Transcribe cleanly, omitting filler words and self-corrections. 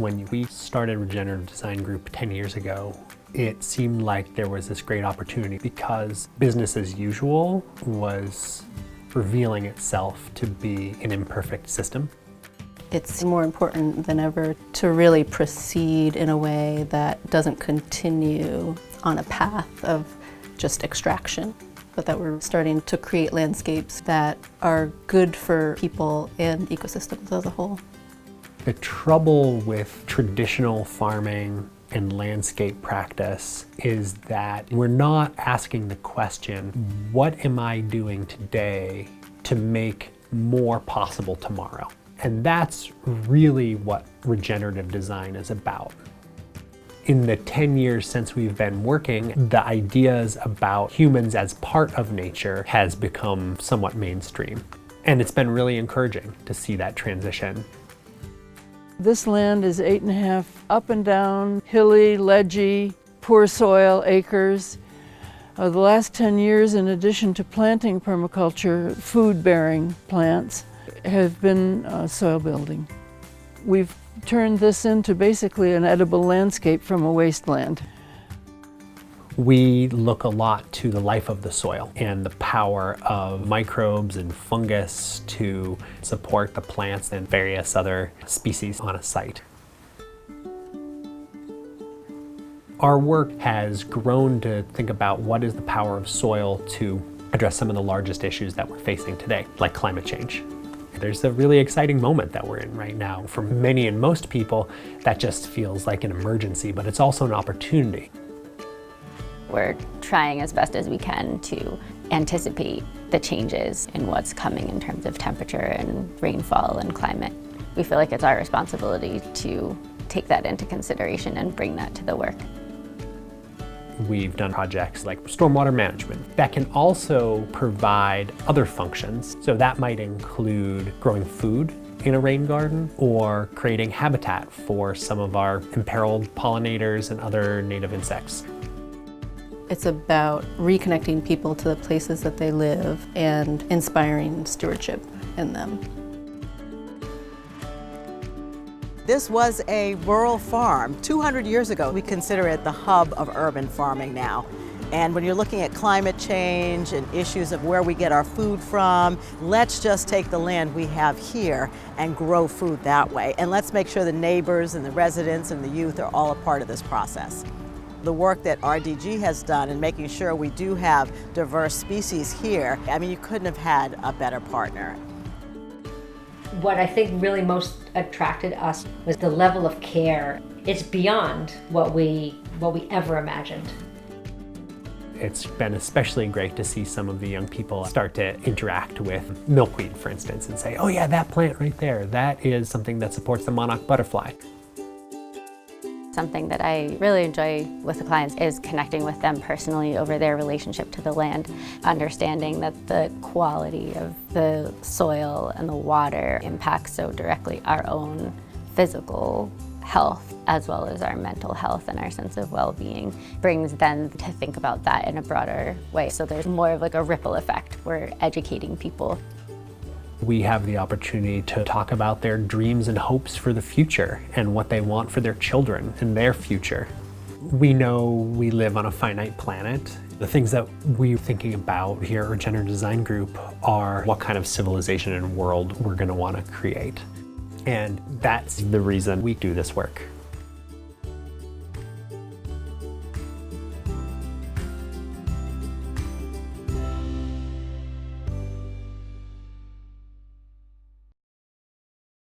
When we started Regenerative Design Group 10 years ago, it seemed like there was this great opportunity because business as usual was revealing itself to be an imperfect system. It's more important than ever to really proceed in a way that doesn't continue on a path of just extraction, but that we're starting to create landscapes that are good for people and ecosystems as a whole. The trouble with traditional farming and landscape practice is that we're not asking the question, what am I doing today to make more possible tomorrow? And that's really what regenerative design is about. In the 10 years since we've been working, the ideas about humans as part of nature has become somewhat mainstream. And it's been really encouraging to see that transition. This land is 8.5 up and down, hilly, ledgy, poor soil acres. The last 10 years, in addition to planting permaculture, food-bearing plants have been soil building. We've turned this into basically an edible landscape from a wasteland. We look a lot to the life of the soil and the power of microbes and fungus to support the plants and various other species on a site. Our work has grown to think about what is the power of soil to address some of the largest issues that we're facing today, like climate change. There's a really exciting moment that we're in right now. For many and most people, that just feels like an emergency, but it's also an opportunity. We're trying as best as we can to anticipate the changes in what's coming in terms of temperature and rainfall and climate. We feel like it's our responsibility to take that into consideration and bring that to the work. We've done projects like stormwater management that can also provide other functions. So that might include growing food in a rain garden or creating habitat for some of our imperiled pollinators and other native insects. It's about reconnecting people to the places that they live and inspiring stewardship in them. This was a rural farm 200 years ago. We consider it the hub of urban farming now. And when you're looking at climate change and issues of where we get our food from, let's just take the land we have here and grow food that way. And let's make sure the neighbors and the residents and the youth are all a part of this process. The work that RDG has done in making sure we do have diverse species here, I mean, you couldn't have had a better partner. What I think really most attracted us was the level of care. It's beyond what we ever imagined. It's been especially great to see some of the young people start to interact with milkweed, for instance, and say, oh yeah, that plant right there, that is something that supports the monarch butterfly. Something that I really enjoy with the clients is connecting with them personally over their relationship to the land, understanding that the quality of the soil and the water impacts so directly our own physical health as well as our mental health and our sense of well-being, brings them to think about that in a broader way. So there's more of like a ripple effect. We're educating people. We have the opportunity to talk about their dreams and hopes for the future and what they want for their children and their future. We know we live on a finite planet. The things that we're thinking about here at Regenerative Design Group are what kind of civilization and world we're going to want to create. And that's the reason we do this work.